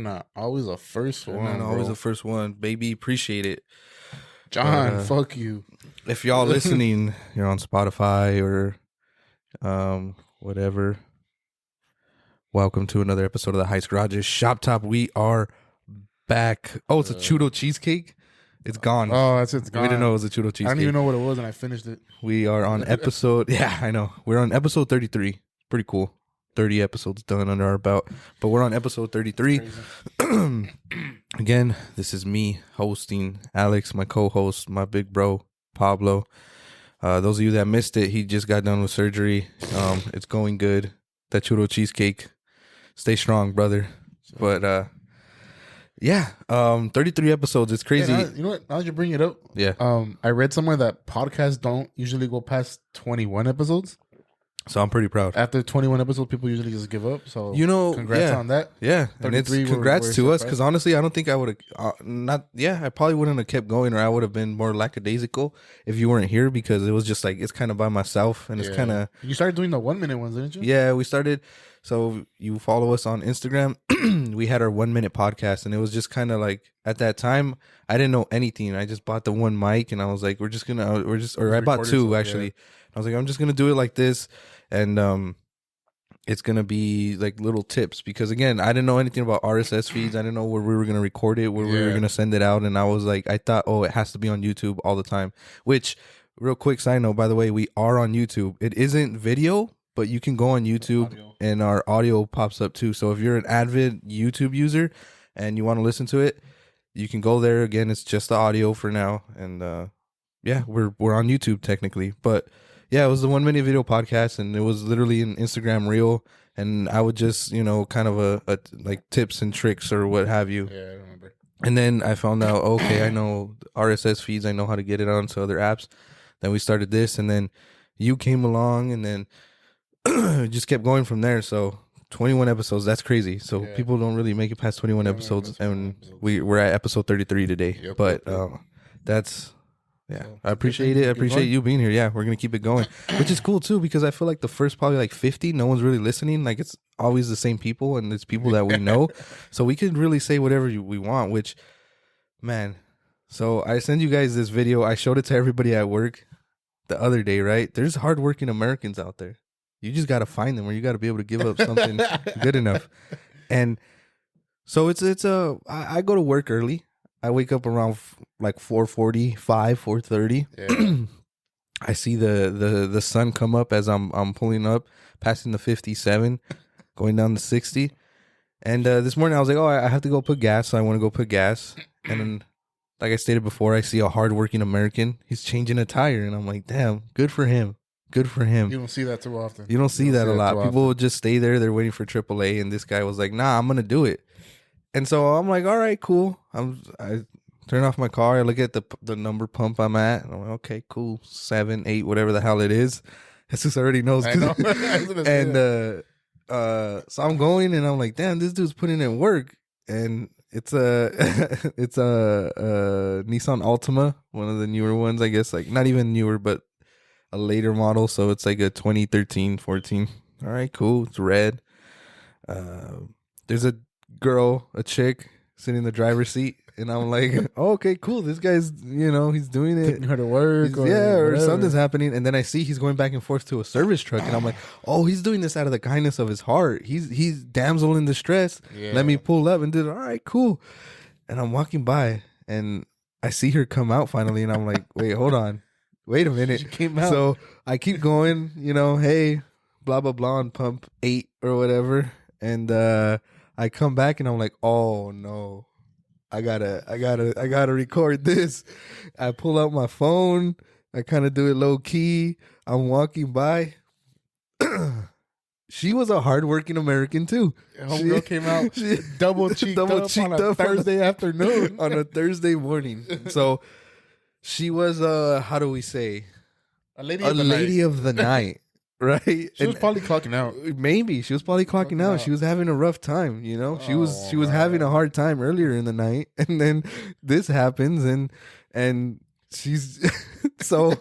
not always the first You're one. not always bro. the first one, baby. Appreciate it, John. Fuck you. If y'all listening, you're on Spotify or whatever. Welcome to another episode of the Heist Garages Shop Top. We are back. Oh, it's a Chudo cheesecake. It's gone. Oh, it's gone. We didn't know it was a Chudo cheesecake. I didn't even know what it was, and I finished it. We are on episode. Yeah, I know. We're on episode 33. Pretty cool. 30 episodes done under our belt, but we're on episode 33. Again, this is me hosting, Alex, my co-host, my big bro Pablo. Those of you that missed it, he just got done with surgery. It's going good. That Chudo cheesecake, stay strong, brother. But yeah, 33 episodes. It's crazy. Hey, you know what? Now that you bring it up, Yeah. I read somewhere that podcasts don't usually go past 21 episodes. So I'm pretty proud. After 21 episodes, people usually just give up. So congrats yeah. on that. Yeah, and it's 33 congrats we're to us surprised. because honestly, I don't think I would have I probably wouldn't have kept going, or I would have been more lackadaisical if you weren't here, because it was just like it's kind of by myself, and it's kind of. You started doing the 1 minute ones, didn't you? Yeah, we started. So you follow us on Instagram. We had our 1 minute podcast, and it was just kind of like at that time I didn't know anything. I just bought the one mic, and I was like, I bought two actually. I was like, I'm just gonna do it like this, and it's gonna be like little tips, because again, I didn't know anything about RSS feeds. I didn't know where we were gonna record it, where we were gonna send it out, and I was like, I thought, it has to be on YouTube all the time. Which, real quick side note, by the way, we are on YouTube. It isn't video, but you can go on YouTube and our audio pops up too. So if you're an avid YouTube user and you want to listen to it, you can go there. Again, it's just the audio for now, and yeah, we're on YouTube technically, but. Yeah, it was the 1 minute video podcast, and it was literally an Instagram reel, and I would just, kind of a like tips and tricks or what have you. Yeah, I remember. And then I found out, okay, I know RSS feeds, I know how to get it onto other apps. Then we started this, and then you came along, and then just kept going from there. So 21 episodes, that's crazy. So people don't really make it past 21 episodes, and we're at episode 33 today. Yep, but that's... Yeah, I appreciate it. I appreciate you being here. Yeah, we're going to keep it going, which is cool too, because I feel like the first probably like 50, no one's really listening. Like it's always the same people, and it's people that we know. So we can really say whatever we want, which, man. So I send you guys this video. I showed it to everybody at work the other day, right? There's hardworking Americans out there. You just got to find them, or you got to be able to give up something good enough. And so I go to work early. I wake up around like 4:45, 4:30. Yeah. I see the sun come up as I'm pulling up, passing the 57, going down to 60. And this morning I was like, I have to go put gas, so I want to go put gas. And then, like I stated before, I see a hardworking American. He's changing a tire, and I'm like, damn, good for him. Good for him. You don't see that too often. You don't see that a lot. People will just stay there. They're waiting for AAA, and this guy was like, nah, I'm going to do it. And so I'm like, all right, cool. I turn off my car. I look at the number pump I'm at. And I'm like, okay, cool. 7, 8, whatever the hell it is. Jesus already knows. I know. And so I'm going, and I'm like, damn, this dude's putting in work. And it's a Nissan Altima, one of the newer ones, I guess. Like not even newer, but a later model. So it's like a 2013, 14. All right, cool. It's red. There's a chick sitting in the driver's seat, and I'm like, oh, okay, cool. This guy's, he's doing it. Taking her to work. Or something's happening. And then I see he's going back and forth to a service truck, and I'm like, oh, he's doing this out of the kindness of his heart. He's damsel in distress. Yeah. Let me pull up and do it. All right, cool. And I'm walking by, and I see her come out finally, and I'm like, wait, hold on. Wait a minute. She came out. So I keep going, hey, blah, blah, blah, on pump 8 or whatever. And, I come back, and I'm like, oh no, I gotta record this. I pull out my phone. I kind of do it low key. I'm walking by. She was a hardworking American too. Homegirl came out double cheeked up on a Thursday afternoon. On a Thursday morning. So she was how do we say? A lady of the night. Right, she was probably clocking out. Maybe she was probly clocking out. She was having a rough time, She was having a hard time earlier in the night, and then this happens, and she's so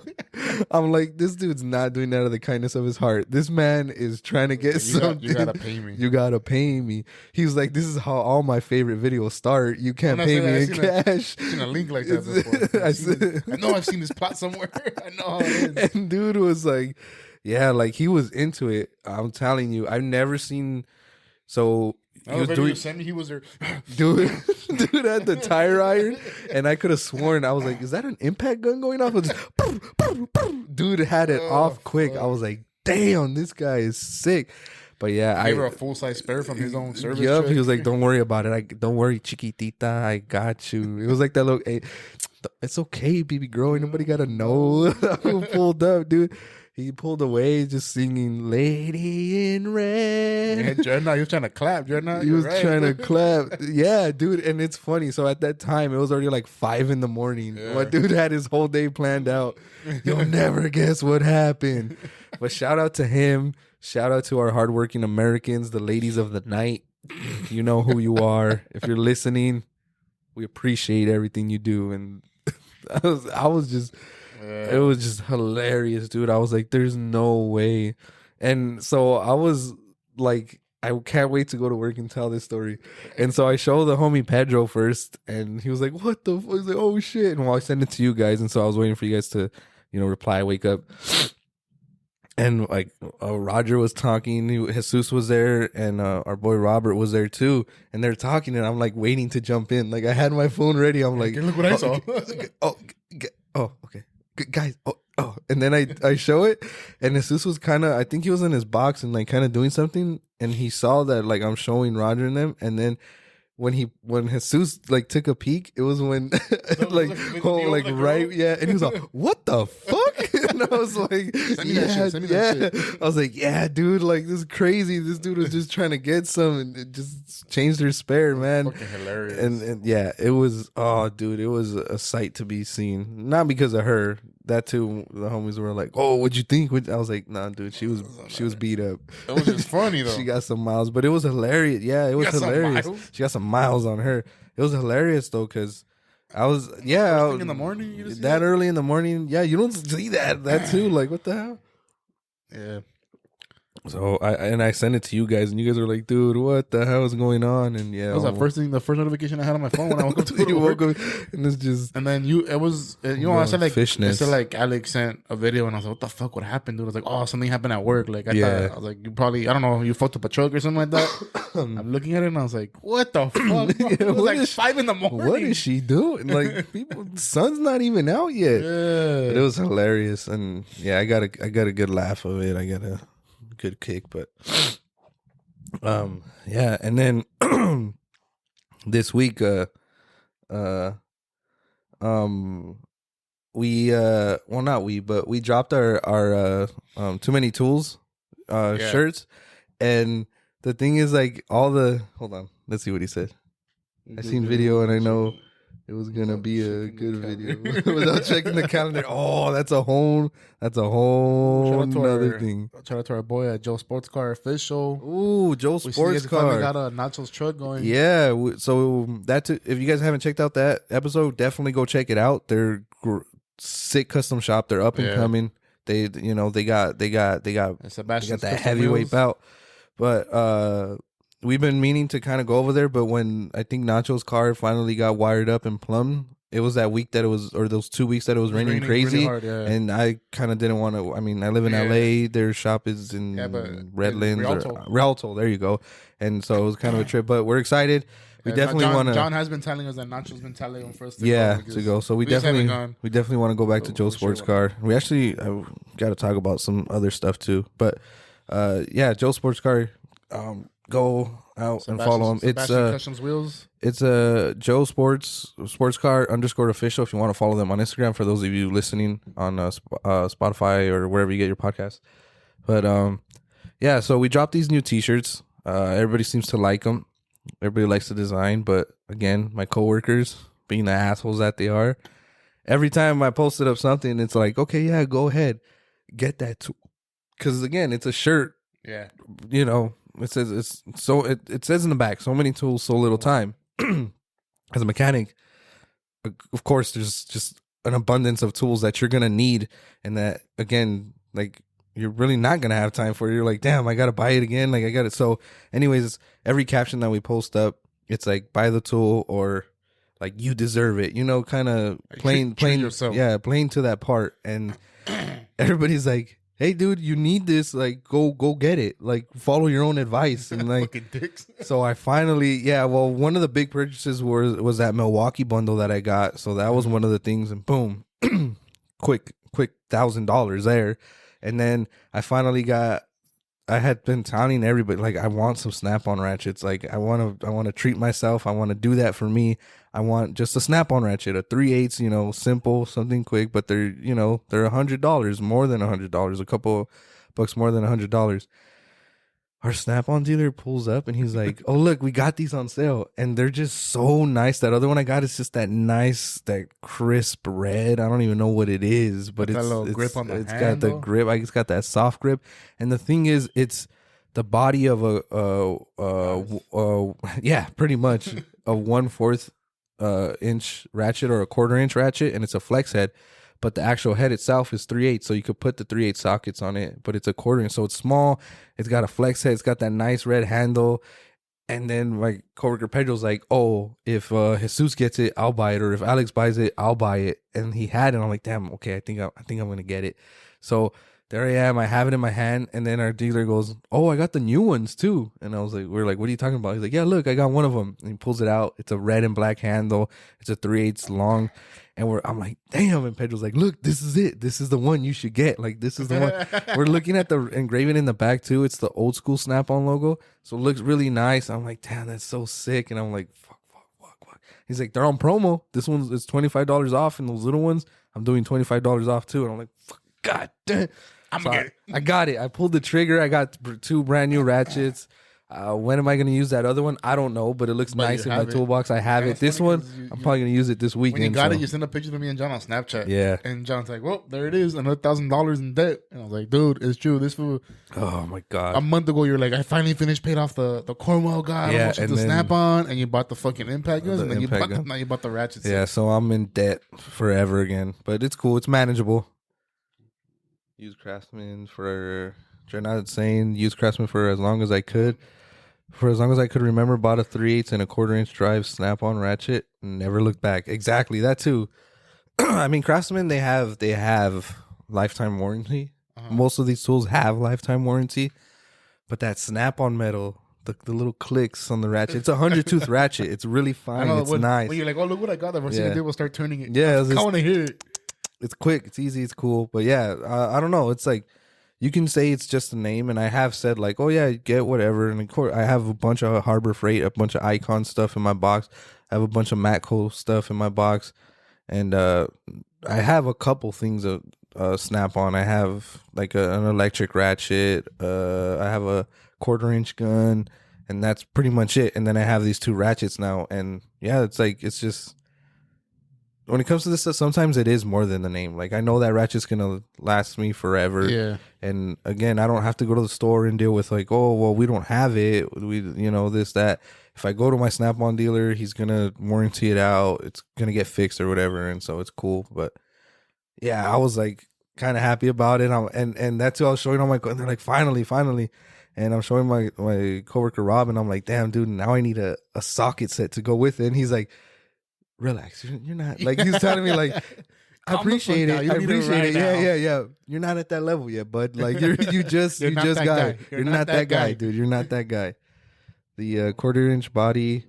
I'm like, this dude's not doing that out of the kindness of his heart. This man is trying to get something. You gotta pay me. You gotta pay me. He was like, this is how all my favorite videos start. You can't pay me in cash. I've seen a link like that before. I know I've seen this plot somewhere. I know how it is. And dude was like, yeah, like he was into it. I'm telling you, I've never seen. So he was doing. Sent me, he was there. dude had the tire iron, and I could have sworn I was like, "Is that an impact gun going off?" It was just, boom, boom, boom. Dude had it off quick. Fuck. I was like, "Damn, this guy is sick." But yeah, I gave her a full size spare from his own service. Yep, trick. He was like, "Don't worry about it. Don't worry, chiquitita. I got you." It was like that little. Hey, it's okay, baby girl. Ain't nobody gotta know. Who pulled up, dude? He pulled away just singing Lady in Red. Yeah, Dreadnought, he was trying to clap. Dreadnought, he was trying to clap. Yeah, dude. And it's funny. So at that time, it was already like 5 a.m. Yeah. My dude had his whole day planned out. You'll never guess what happened. But shout out to him. Shout out to our hardworking Americans, the ladies of the night. You know who you are. If you're listening, we appreciate everything you do. And I was just... It was just hilarious, dude. I was like, there's no way. And so I was like, I can't wait to go to work and tell this story. And so I show the homie Pedro first, and he was like, what the fuck? He's like, oh shit. And I sent it to you guys. And so I was waiting for you guys to, reply, wake up. And like Roger was talking, Jesus was there, and our boy Robert was there too. And they're talking, and I'm like waiting to jump in. Like I had my phone ready. I'm like, look what I saw. Okay. Guys, and then I show it, and Jesus was kind of, I think he was in his box and like kind of doing something, and he saw that like I'm showing Roger and them, and then when Jesus like took a peek, it was when right, yeah, and he was like, what the fuck? And I was like, send me that shit. I was like, yeah, dude, like this is crazy. This dude was just trying to get some, and it just changed their spare, man. Fucking hilarious. And yeah, it was, oh dude, it was a sight to be seen. Not because of her. That too, the homies were like, "Oh, what'd you think?" I was like, "Nah, dude, she was beat up." It was just funny though. She got some miles, but it was hilarious. Yeah, it was hilarious. She got some miles on her. It was hilarious though, because I was first thing in the morning. You that early in the morning. Yeah, you don't see that too. Like, what the hell? Yeah. So I sent it to you guys, and you guys were like, "Dude, what the hell is going on?" And yeah, that was the first notification I had on my phone when I woke up to work. And it's just, and then I said like fishness. I said like Alex sent a video, and I was like, "What the fuck? What happened, dude?" I was like, "Oh, something happened at work." Like I thought, I was like, "You probably, I don't know, you fucked up a truck or something like that." I'm looking at it, and I was like, "What the fuck?" It was like 5 a.m. What is she doing? Like, the sun's not even out yet. Yeah, but it was hilarious, and yeah, I got a good laugh of it. I got a good kick, but yeah, and then this week we we dropped our Too Many Tools shirts, and the thing is, like, hold on, let's see what he said. I seen video, and I know it was gonna be a good video without checking the calendar. Oh, that's a whole another thing. Shout out to our boy at Joe Sports Car Official. Ooh, Joe Sports Car. Got a Nacho's truck going. Yeah, so if you guys haven't checked out that episode, definitely go check it out. They're sick custom shop. They're up and coming. They got that heavyweight belt, but we've been meaning to kind of go over there, but when I think Nacho's car finally got wired up and plumbed, it was that week or those 2 weeks that it was raining crazy, really hard, and I kind of didn't want to. I mean, I live in LA. Their shop is in Redlands or Rialto. There you go. And so it was kind of a trip, but we're excited. We definitely want to. John has been telling us that Nacho's been telling him for us to go. So we definitely want to go back to Joe Sports Car. We actually got to talk about some other stuff too, but Joe Sports Car. Go out and follow him. It's Customs Wheels. It's Joe Sports Car _ official. If you want to follow them on Instagram, for those of you listening on Spotify or wherever you get your podcasts. But so we dropped these new T-shirts. Everybody seems to like them. Everybody likes the design, but again, my coworkers, being the assholes that they are, every time I posted up something, it's like, okay, yeah, go ahead, get that too, because again, it's a shirt. Yeah, It says it says in the back, so many tools, so little time. As a mechanic, of course, there's just an abundance of tools that you're gonna need, and that again, like you're really not gonna have time for it. You're like, damn, I gotta buy it again. Like I got it. So, anyways, every caption that we post up, it's like buy the tool or like you deserve it. You know, kind of playing yourself. Yeah, playing to that part, and everybody's like, hey, dude, you need this. Like, go get it. Like, follow your own advice. And like, fucking dicks. So I finally, well, one of the big purchases was that Milwaukee bundle that I got. So that was one of the things, and boom, quick $1,000 there. And then I finally got. I had been telling everybody, like, I want some Snap-on ratchets. Like, I want to treat myself. I want to do that for me. I want just a Snap-on ratchet, a 3/8, you know, simple, something quick, but they're $100, more than $100, a couple bucks more than $100. Our Snap-on dealer pulls up and he's like, oh, look, we got these on sale. And they're just so nice. That other one I got is just that nice, that crisp red. I don't even know what it is, but it's grip on the it's hand, got the grip. It's got that soft grip. And the thing is, it's the body of yeah, pretty much a 1/4 inch ratchet or a 1/4 inch ratchet, and it's a flex head. But the actual head itself is 3/8, so you could put the 3/8 sockets on it. But it's a 1/4 inch, so it's small. It's got a flex head. It's got that nice red handle. And then my coworker Pedro's like, "Oh, if Jesus gets it, I'll buy it. Or if Alex buys it, I'll buy it." And he had it. And I'm like, "Damn, okay, I think I'm gonna get it." So there I am. I have it in my hand. And then our dealer goes, "Oh, I got the new ones too." And I was like, "We're like, what are you talking about?" He's like, "Yeah, look, I got one of them." And he pulls it out. It's a red and black handle. It's a 3/8 long. And I'm like, damn. And Pedro's like, look, this is it. This is the one you should get. Like, this is the one. We're looking at the engraving in the back too. It's the old school Snap-on logo. So it looks really nice. I'm like, damn, that's so sick. And I'm like, fuck. He's like, they're on promo. This one's it's $25 off. And those little ones, I'm doing $25 off too. And I'm like, fuck, god damn. I got it. I pulled the trigger. I got 2 brand new ratchets. When am I going to use that other one? I don't know, but it looks nice in my toolbox. I have it. This one, I'm probably going to use it this weekend. When you got it, you sent a picture to me and John on Snapchat. Yeah. And John's like, well, there it is, another $1,000 in debt. And I was like, dude, it's true. This fool. Oh, my God. A month ago, you're like, I finally paid off the Cornwell guy. Yeah, and the Snap-on. And you bought the fucking impact guns. And then now you bought the ratchets. Yeah, so I'm in debt forever again. But it's cool. It's manageable. Use Craftsman for... You're not saying use Craftsman for as long as I could. For as long as I could remember, bought a 3/8 and a 1/4 inch drive Snap-on ratchet. Never looked back. Exactly, that too. I mean, Craftsman, they have lifetime warranty. Most of these tools have lifetime warranty. But that Snap-on metal, the little clicks on the ratchet, it's a 100-tooth ratchet. It's really fine. It's nice. When you're like, oh, look what I got. The first thing I did was start turning it. Yeah. I want to hear it. It's quick. It's easy. It's cool. But yeah, I don't know. It's like, you can say it's just a name, and I have said like, oh yeah, get whatever. And of course, I have a bunch of Harbor Freight, a bunch of Icon stuff in my box. I have a bunch of Matco stuff in my box, and I have a couple things of Snap-on. I have like an electric ratchet. I have a 1/4 inch gun, and that's pretty much it. And then I have these 2 ratchets now, and yeah, it's just. When it comes to this stuff, sometimes it is more than the name. Like, I know that ratchet's going to last me forever. Yeah. And again, I don't have to go to the store and deal with like, oh, well, we don't have it. This, that. If I go to my Snap-on dealer, he's going to warranty it out. It's going to get fixed or whatever. And so it's cool. But yeah, I was like kind of happy about it. And that's who I was showing on and they're like, finally. And I'm showing my coworker Rob, and I'm like, damn, dude, now I need a socket set to go with it. And he's like, relax, you're not like, he's telling me like, I appreciate it. Yeah. You're not at that level yet, bud. Like you just got it. You're not that guy, dude. You're not that guy. The 1/4 inch body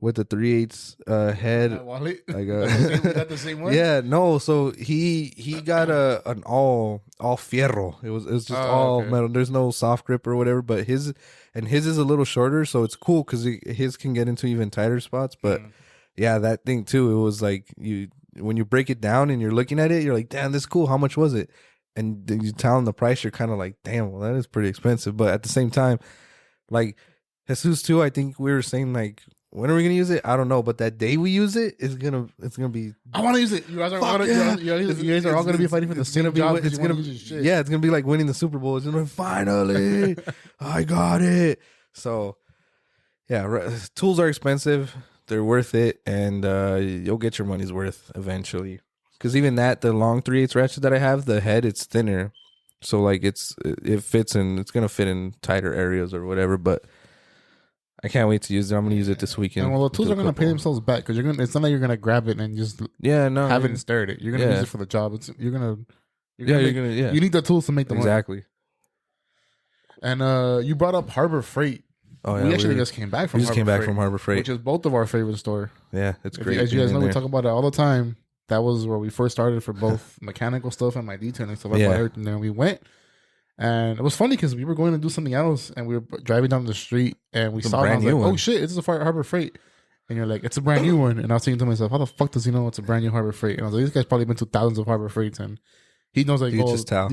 with the 3/8 head. Like we got the same one. Yeah, no. So he got an all fierro. It was just all metal. There's no soft grip or whatever. But his is a little shorter, so it's cool because his can get into even tighter spots. But yeah, that thing too. It was like when you break it down and you're looking at it, you're like, damn, this is cool. How much was it? And then you tell them the price, you're kind of like, damn, well, that is pretty expensive. But at the same time, like Jesus too, I think we were saying like, when are we gonna use it? I don't know, but that day we use it, it's gonna be. I want to use it. You guys are all gonna be fighting for the same job. It's gonna be like winning the Super Bowl. It's gonna be, finally, I got it. So yeah, tools are expensive. They're worth it, and you'll get your money's worth eventually. Because even the long 3/8 ratchet that I have, the head, it's thinner. So like it fits in, it's going to fit in tighter areas or whatever. But I can't wait to use it. I'm going to use it this weekend. And well, the tools are going to pay themselves back because it's not like you're going to grab it and just haven't stirred it. You're going to use it for the job. You need the tools to make the money. Exactly. And you brought up Harbor Freight. Oh, yeah, we actually just came back from Harbor Freight, which is both of our favorite store. Yeah, it's great. As you guys know, we talk about it all the time. That was where we first started for both mechanical stuff and my detailing stuff. And then we went, and it was funny because we were going to do something else, and we were driving down the street, and we saw it. And I was like, "Oh shit, this is a Harbor Freight." And you're like, "It's a brand new one." And I was thinking to myself, "How the fuck does he know it's a brand new Harbor Freight?" And I was like, "This guy's probably been to thousands of Harbor Freights, and he knows like, you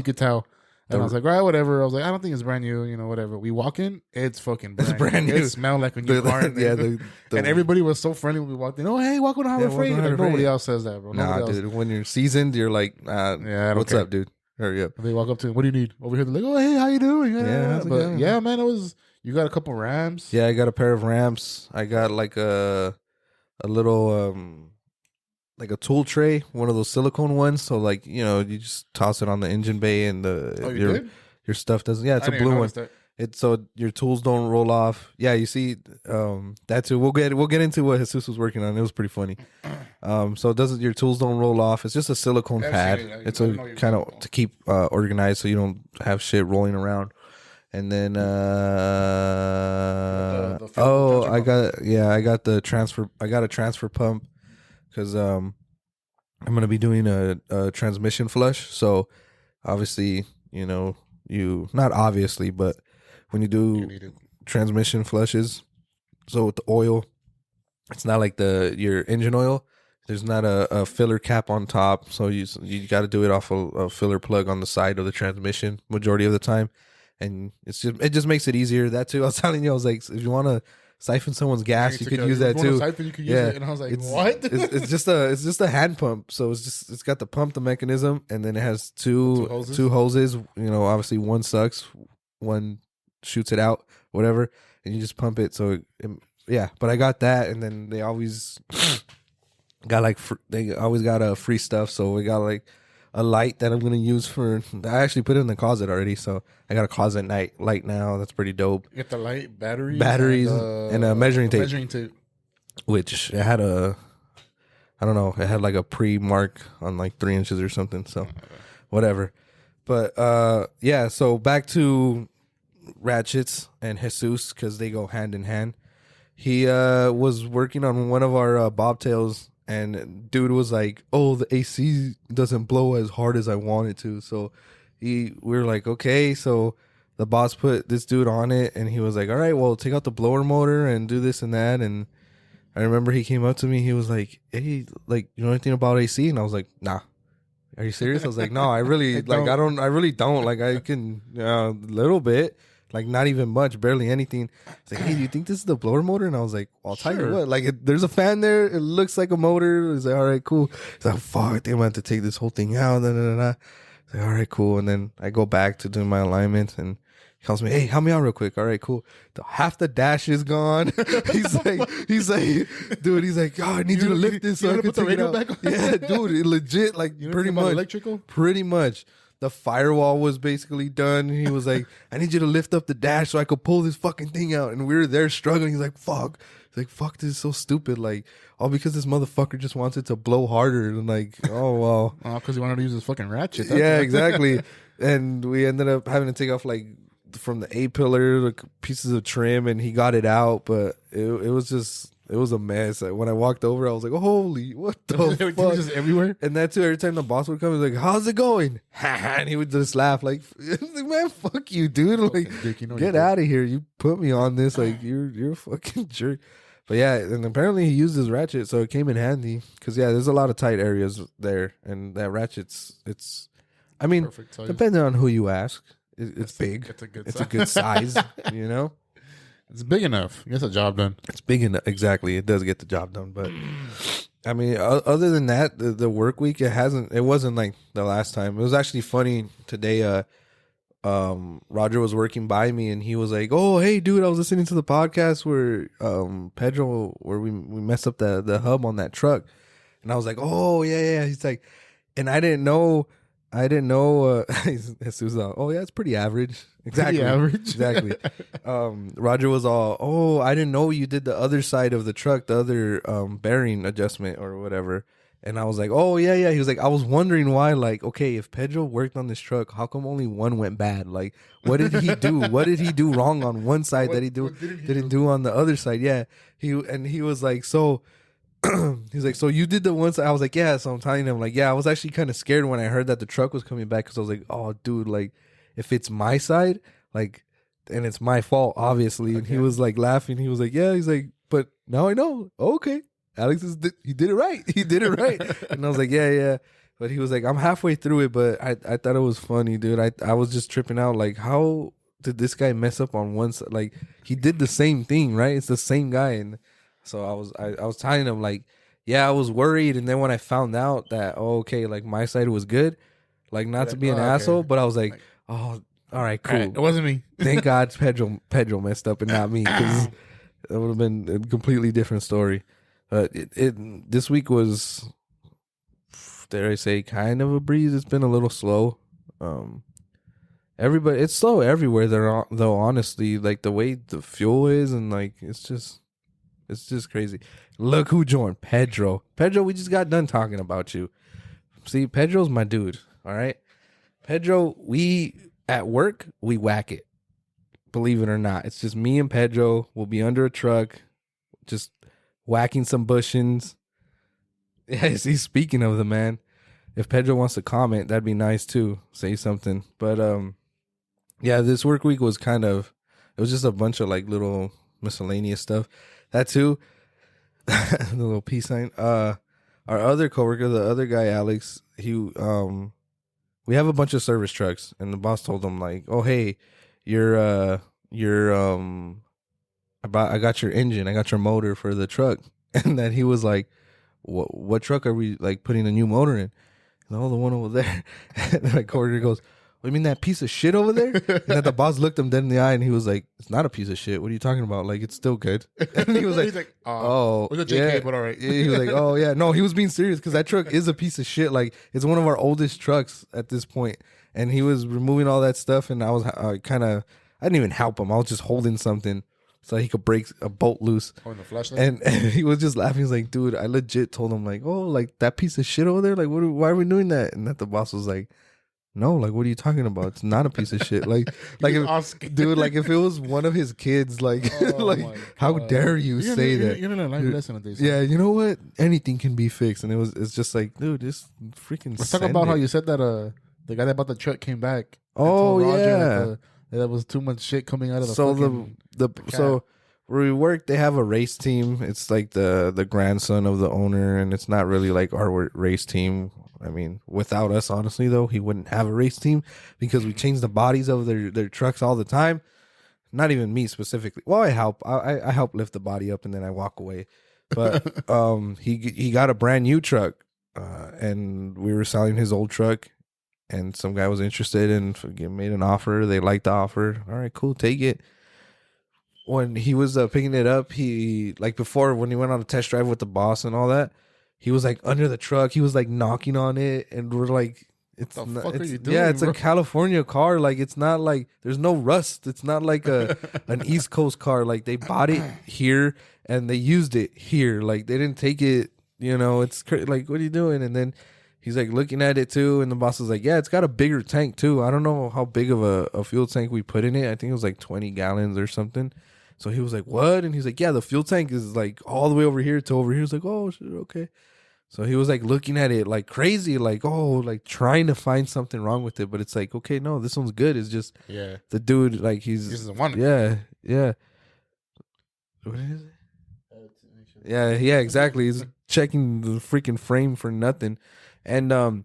could tell." And I was like, right, whatever. I was like, I don't think it's brand new, whatever. We walk in, it's fucking brand new. It smelled like a new car. And everybody was so friendly when we walked in. Oh, hey, welcome to Harbor Freight. Like, nobody else says that, bro. Nah, dude. When you're seasoned, you're like, what's up, dude? Hurry up. They walk up to him. What do you need? Over here, they're like, oh, hey, how you doing? Yeah, man, you got a couple ramps. Yeah, I got a pair of ramps. I got like a little... like a tool tray, one of those silicone ones. So like, you just toss it on the engine bay and your stuff doesn't. Yeah, it's a blue one. It's so your tools don't roll off. Yeah, you see, that too. We'll get into what Jesus was working on. It was pretty funny. So your tools don't roll off. It's just a silicone pad. It's a kind of to keep organized so you don't have shit rolling around. And then I got the transfer. I got a transfer pump. Because I'm going to be doing a transmission flush. So, obviously, not obviously, but when you do transmission flushes, so with the oil, it's not like your engine oil. There's not a filler cap on top. So, you got to do it off a filler plug on the side of the transmission majority of the time. And it just makes it easier. That too. I was telling you, I was like, if you want to siphon someone's gas, you could use that too. Siphon, you could use it. And I was like, what? it's just a hand pump. So it's got the pump, the mechanism, and then it has two hoses. Obviously one sucks, one shoots it out, whatever, and you just pump it. So but I got that, and then they always got free stuff. So we got like a light that I'm gonna use I actually put it in the closet already, so I got a closet light now. That's pretty dope. You get the light, batteries, and a measuring tape. Which it had it had like a pre-mark on like 3 inches or something. So whatever. But so back to Ratchets and Jesus, because they go hand in hand. He was working on one of our bobtails. And dude was like, "Oh, the AC doesn't blow as hard as I want it to." So we were like, "Okay." So the boss put this dude on it, and he was like, "All right, well, take out the blower motor and do this and that." And I remember he came up to me. He was like, "Hey, like, you know anything about AC?" And I was like, "Nah." Are you serious? I was like, "No, I really I really don't. Like, I can a little bit." Like, not even much, barely anything. It's like, "Hey, do you think this is the blower motor?" And I was like, "Well, I'll tell you what. Like, there's a fan there. It looks like a motor." It's like, "All right, cool." It's like, "Fuck, I think I'm going to have to take this whole thing out." It's like, "All right, cool." And then I go back to doing my alignment, and he calls me, "Hey, help me out real quick." "All right, cool." Half the dash is gone. he's like, dude, he's like, "Oh, I need you to lift this so I can take it out." Back on? Yeah, dude, it legit, like, pretty much. Electrical? Pretty much. The firewall was basically done. He was like, "I need you to lift up the dash so I could pull this fucking thing out." And we were there struggling. He's like, "Fuck." He's like, "Fuck, this is so stupid. Like, all because this motherfucker just wants it to blow harder." And like, oh, well. Oh, because he wanted to use his fucking ratchet. Yeah, exactly. And we ended up having to take off like from the A-pillar, like pieces of trim, and he got it out. But it was a mess. When I walked over, I was like, "Holy, what the fuck?" Just everywhere. And that too, every time the boss would come, he's like, "How's it going?" And he would just laugh like, "Man, fuck you, dude. Like, get out of here. You put me on this. Like, you're a fucking jerk." But yeah, and apparently he used his ratchet, so it came in handy. Because there's a lot of tight areas there, and that ratchet's depending on who you ask, it's big. It's a good size, you know. It's big enough. It gets the job done. It's big enough. Exactly. It does get the job done. But I mean, other than that, the work week, it wasn't like the last time. It was actually funny today. Roger was working by me and he was like, "Oh, hey dude, I was listening to the podcast where Pedro, where we messed up the hub on that truck." And I was like, "Oh yeah." He's like, And I didn't know. Jesus was all, oh yeah, it's pretty average. Exactly, pretty average. Exactly. Roger was all, oh, I didn't know you did the other side of the truck, the other bearing adjustment or whatever. And I was like, oh yeah. He was like, I was wondering why. Like, okay, if Pedro worked on this truck, how come only one went bad? Like, what did he do? What did he do wrong on one side that he didn't do on the other side? Yeah. He was like, so. He's like, so you did the one side? I was like, yeah. So I'm telling him, like, yeah, I was actually kind of scared when I heard that the truck was coming back because I was like, oh, dude, like, if it's my side, like, and it's my fault, obviously. Okay. And he was like laughing. He was like, yeah. He's like, but now I know. Okay, Alex he did it right. He did it right. And I was like, yeah. But he was like, I'm halfway through it, but I thought it was funny, dude. I was just tripping out. Like, how did this guy mess up on one side? Like, he did the same thing, right? It's the same guy. And so I was telling him, like, yeah, I was worried. And then when I found out that, oh, okay, like my side was good, like not to be an asshole, but I was like, oh, all right, cool. It wasn't me. Thank God Pedro messed up and not me, because it would have been a completely different story. This week was, dare I say, kind of a breeze. It's been a little slow. It's slow everywhere though, honestly. Like the way the fuel is, and like it's just crazy. Look who joined. Pedro, we just got done talking about you. See, Pedro's my dude. All right. Pedro, we at work, we whack it. Believe it or not. It's just me and Pedro. We'll be under a truck, just whacking some bushings. Yeah, see, speaking of the man, if Pedro wants to comment, that'd be nice too. Say something. But yeah, this work week was it was just a bunch of like little miscellaneous stuff. That too. The little peace sign. Our other coworker, the other guy, Alex, we have a bunch of service trucks, and the boss told him like, oh hey, I got your engine, I got your motor for the truck. And then he was like, what truck are we like putting a new motor in? And the one over there. And my coworker goes, what do you mean, that piece of shit over there? And then the boss looked him dead in the eye and he was like, it's not a piece of shit. What are you talking about? Like, it's still good. And he was like, oh, was a JK, yeah. But all right. He was like, oh yeah. No, he was being serious because that truck is a piece of shit. Like, it's one of our oldest trucks at this point. And he was removing all that stuff, and I was I didn't even help him. I was just holding something so he could break a bolt loose. Oh, in the flashlight? And he was just laughing. He's like, dude, I legit told him like, oh, like that piece of shit over there. Like, why are we doing that? And that the boss was like, no, like, what are you talking about? It's not a piece of shit. Like dude, like if it was one of his kids, like, like, how dare you say that? You're gonna learn a lesson of this. Yeah, you know what? Anything can be fixed, and it's just like, dude, just freaking. Let's talk about how you said that. The guy that bought the truck came back. Oh yeah, that was too much shit coming out of the. So where we work, they have a race team. It's like the grandson of the owner, and it's not really like our race team. I mean, without us, honestly, though, he wouldn't have a race team because we change the bodies of their trucks all the time. Not even me specifically. Well, I help. I help lift the body up and then I walk away. But he got a brand new truck, and we were selling his old truck, and some guy was interested and made an offer. They liked the offer. All right, cool, take it. When he was picking it up, he before when he went on a test drive with the boss and all that. He was like under the truck. He was like knocking on it, and we're like, "It's the fuck are you doing? Yeah, it's a California car. Like it's not like there's no rust. It's not like an East Coast car. Like they bought it here and they used it here. Like they didn't take it. You know, it's like, what are you doing?" And then he's like looking at it too, and the boss is like, "Yeah, it's got a bigger tank too. I don't know how big of a fuel tank we put in it. I think it was like 20 gallons or something." So he was like, "What?" And he's like, "Yeah, the fuel tank is like all the way over here to over here." He's like, "Oh shit, okay." So he was like looking at it like crazy, like, oh, like trying to find something wrong with it. But it's like, okay, no, this one's good. It's just the dude, like he doesn't want it. Yeah. What is it? Yeah, exactly. He's checking the freaking frame for nothing. And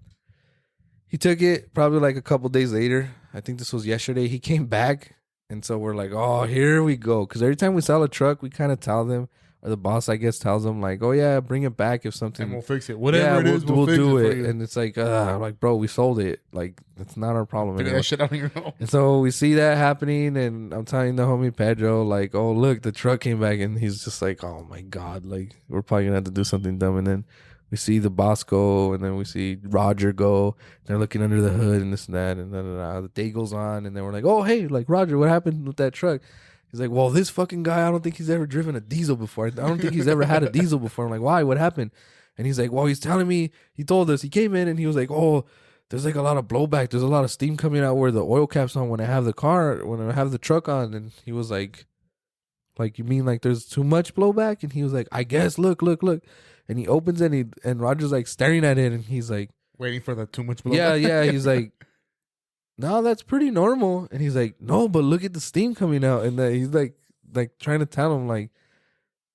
he took it probably like a couple days later. I think this was yesterday. He came back. And so we're like, oh, here we go. Because every time we sell a truck, we kind of tell them, or the boss, I guess, tells them like, oh, yeah, bring it back if something. And we'll fix it. Whatever it is, we'll do it. And it's like, like, bro, we sold it. Like, it's not our problem anymore. That shit out on your own. And so we see that happening, and I'm telling the homie Pedro, like, oh, look, the truck came back. And he's just like, oh, my God. Like, we're probably going to have to do something dumb. And then we see the boss go, and then we see Roger go. They're looking under the hood and this and that, and then the day goes on, and then we're like, oh, hey, like, Roger, what happened with that truck? He's like, well, this fucking guy, I don't think he's ever driven a diesel before. I don't think he's ever had a diesel before. I'm like, why? What happened? And he's like, well, he's telling me, he told us, he came in and he was like, oh, there's like a lot of blowback. There's a lot of steam coming out where the oil cap's on when I have the truck on. And he was like, you mean like there's too much blowback? And he was like, I guess, look. And he opens it and Roger's like staring at it and he's like, waiting for the too much blowback. Yeah. He's like, no, that's pretty normal. And he's like, no, but look at the steam coming out. And he's like trying to tell him like,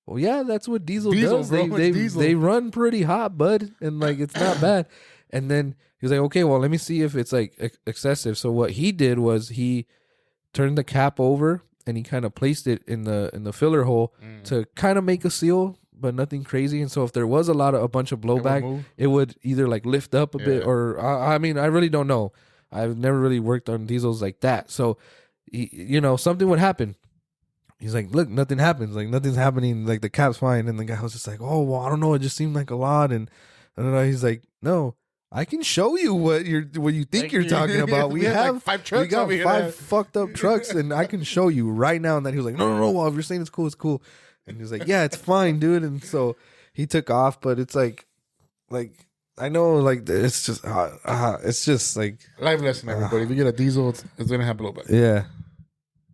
well, yeah, that's what diesel does. Bro, they run pretty hot, bud. And like, it's not bad. And then he was like, okay, well, let me see if it's like excessive. So what he did was he turned the cap over and he kind of placed it in the filler hole to kind of make a seal, but nothing crazy. And so if there was a bunch of blowback, it would either like lift up a bit or, I mean, I really don't know. I've never really worked on diesels like that. So, something would happen. He's like, look, nothing happens. Like, nothing's happening. Like, the cap's fine. And the guy was just like, oh, well, I don't know. It just seemed like a lot. And he's like, no, I can show you what you think you're talking about. We have like 5 trucks. We got 5 fucked up trucks, and I can show you right now. And then he was like, no. Well, if you're saying it's cool, it's cool. And he was like, yeah, it's fine, dude. And so he took off. But it's like I know, like it's just like life lesson, everybody. If you get a diesel, it's gonna have blowback. Yeah.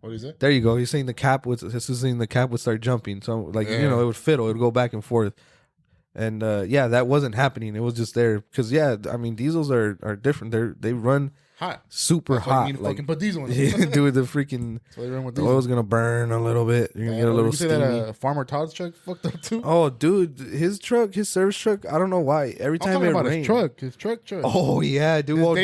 What is it? There you go. He's saying the cap would start jumping. So like it would fiddle. It would go back and forth. And that wasn't happening. It was just there because I mean diesels are different. They run hot, super hot. You need to fucking put diesel in it. Dude, the freaking the oil's gonna burn a little bit. You're gonna get a little steamy. That Farmer Todd's truck fucked up too. Oh, dude, his service truck. I don't know why. Every time it rains, his truck. Oh yeah, dude.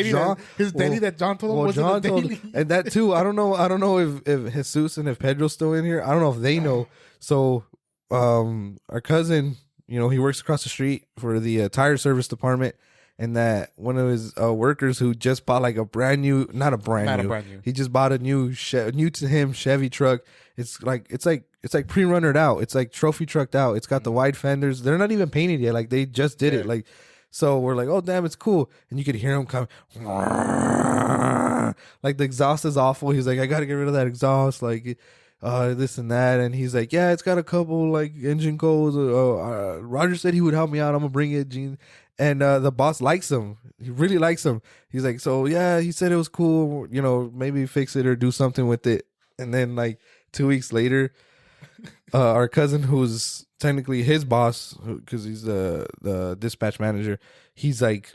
His daily that John told him wasn't a daily. And that too. I don't know if Jesus and if Pedro's still in here. I don't know if they know. So, our cousin, he works across the street for the tire service department. And that one of his workers who just bought like a brand new, not a brand new, he just bought a new to him Chevy truck. It's like pre-runnered out. It's like trophy trucked out. It's got the wide fenders. They're not even painted yet. Like they just did it. Like, so we're like, oh damn, it's cool. And you could hear him come, like the exhaust is awful. He's like, I got to get rid of that exhaust. Like, this and that. And he's like, yeah, it's got a couple like engine codes. Roger said he would help me out. I'm gonna bring it, Gene. And the boss likes him. He really likes him. He's like, so yeah, he said it was cool. Maybe fix it or do something with it. And then like 2 weeks later, our cousin, who's technically his boss, because he's the dispatch manager, he's like,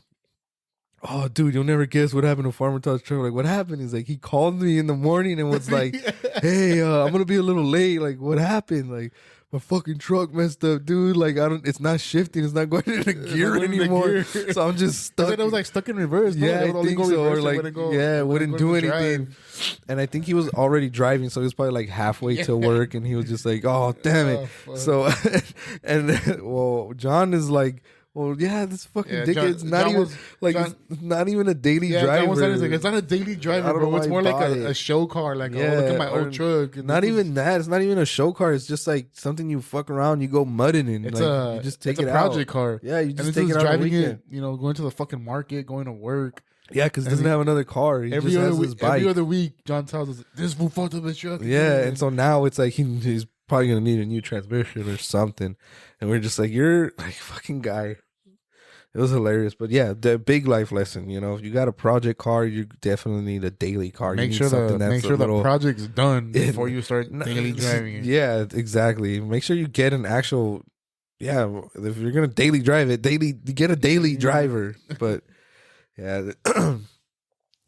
oh, dude, you'll never guess what happened to Farmer Todd's truck. Like, what happened? He's like, he called me in the morning and was like, hey, I'm going to be a little late. Like, what happened? Like, my fucking truck messed up, dude. Like, it's not shifting. It's not going into gear anymore. So I'm just stuck. It was like stuck in reverse. Yeah, I think so. Or like, it wouldn't do anything. And I think he was already driving. So he was probably like halfway to work. And he was just like, oh, damn it. So, well, John is like, well, yeah, this fucking dickhead's not even a daily driver. It's not a daily driver, bro. It's more like a show car. Like, look at my old truck. Not even that. It's not even a show car. It's just like something you fuck around, you go mudding in. It's you just take it out. It's a project car. Yeah, you just take it out driving it. Going to the fucking market, going to work. Yeah, because he doesn't have another car. He just has his bike. Every other week, John tells us, this fool fucked up his truck. Yeah, and so now it's like he's probably gonna need a new transmission or something. And we're just like, you're like fucking guy. It was hilarious, but yeah, the big life lesson. If you got a project car, you definitely need a daily car. Make sure the project's done before you start daily driving it. Yeah, exactly. Make sure you get an actual. Yeah, if you're gonna daily drive it, get a daily driver. But yeah,